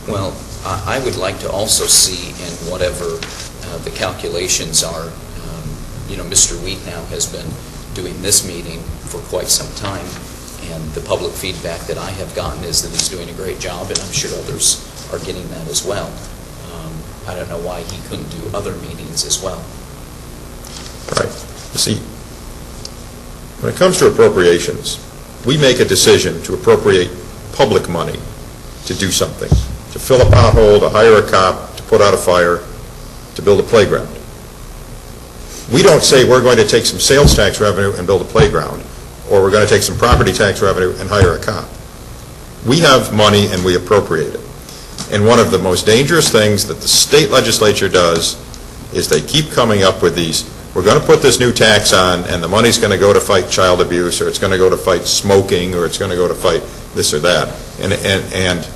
Well, I would like to also see in whatever the calculations are, Mr. Wheat now has been doing this meeting for quite some time, and the public feedback that I have gotten is that he's doing a great job, and I'm sure others are getting that as well. I don't know why he couldn't do other meetings as well. Right. You see, when it comes to appropriations, we make a decision to appropriate public money to do something, to fill a pothole, to hire a cop, to put out a fire, to build a playground. We don't say we're going to take some sales tax revenue and build a playground, or we're going to take some property tax revenue and hire a cop. We have money and we appropriate it. And one of the most dangerous things that the state legislature does is they keep coming up with these, we're going to put this new tax on and the money's going to go to fight child abuse, or it's going to go to fight smoking, or it's going to go to fight this or that. And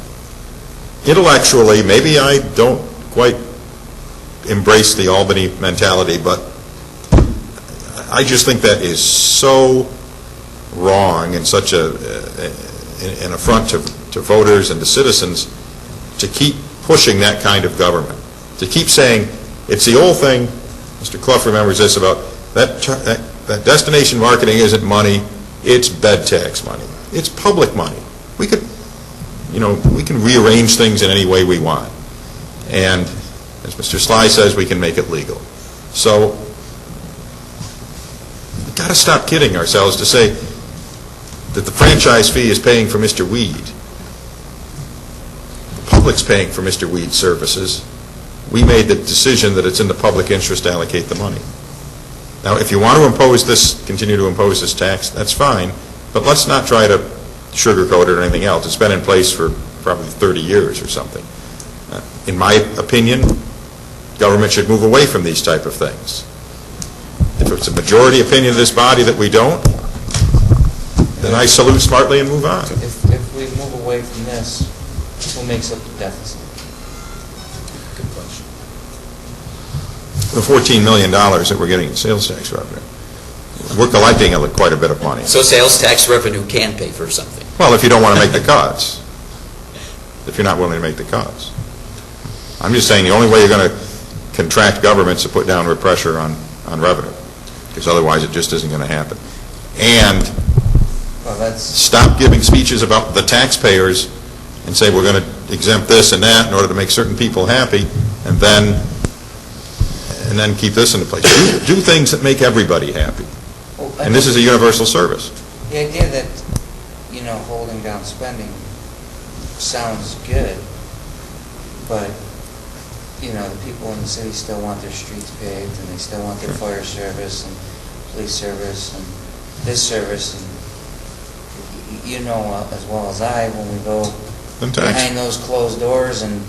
intellectually, maybe I don't quite embrace the Albany mentality, but I just think that is so wrong and such an affront to voters and to citizens to keep pushing that kind of government, to keep saying it's the old thing. Mr. Clough remembers this about that destination marketing isn't money, it's bed tax money. It's public money. We can rearrange things in any way we want. And as Mr. Sly says, we can make it legal. So we've got to stop kidding ourselves to say that the franchise fee is paying for Mr. Weed. The public's paying for Mr. Weed's services. We made the decision that it's in the public interest to allocate the money. Now, if you want to continue to impose this tax, that's fine, but let's not try to sugarcoat it or anything else. It's been in place for probably 30 years or something. In my opinion, government should move away from these type of things. If it's a majority opinion of this body that we don't, then I salute smartly and move on. If we move away from this, who makes up the deficit? Good question. The $14 million that we're getting in sales tax revenue, we're collecting quite a bit of money. So sales tax revenue can pay for something. Well, if you don't want to make the cuts, if you're not willing to make the cuts. I'm just saying the only way you're going to contract government is to put downward pressure on revenue, because otherwise it just isn't going to happen. And stop giving speeches about the taxpayers and say we're going to exempt this and that in order to make certain people happy, and then keep this into place. Do things that make everybody happy. And this is a universal service. The idea that, holding down spending sounds good, but, the people in the city still want their streets paved, and they still want their fire service and police service and this service. And you know as well as I, when we go behind those closed doors and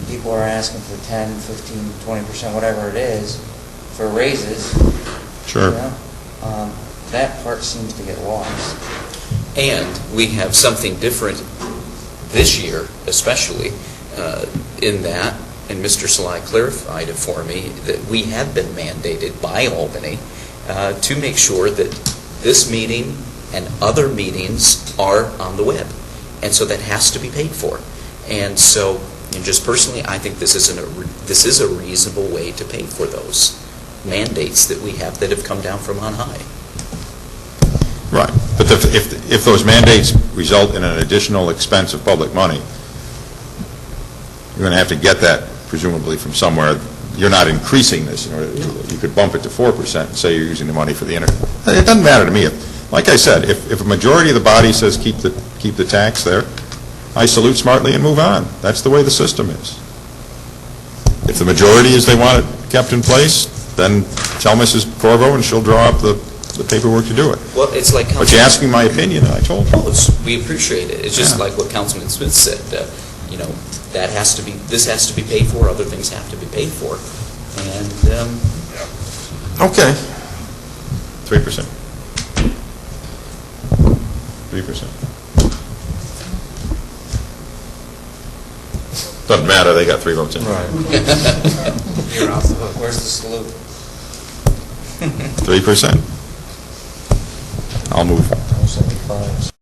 people are asking for 10, 15, 20%, whatever it is, for raises. Sure. That part seems to get lost. And we have something different this year, especially, in that, and Mr. Sly clarified it for me, that we have been mandated by Albany to make sure that this meeting and other meetings are on the web. And so that has to be paid for. And so, just personally, I think this is a reasonable way to pay for those mandates that we have that have come down from on high. Right. But if those mandates result in an additional expense of public money, you're going to have to get that presumably from somewhere. You're not increasing this. You could bump it to 4% and say you're using the money for the internet. It doesn't matter to me. Like I said, if a majority of the body says keep the tax there, I salute smartly and move on. That's the way the system is. If the majority is they want it kept in place, then tell Mrs. Corvo and she'll draw up the paperwork to do it. Well, it's like but you're asking my opinion, and I told you. We appreciate it. It's just like what Councilman Smith said. That has to be. This has to be paid for. Other things have to be paid for. And okay, 3%. 3%. Doesn't matter. They got 3 votes in. Right. You're off the hook. Where's the salute? 3%. I'll move. 75.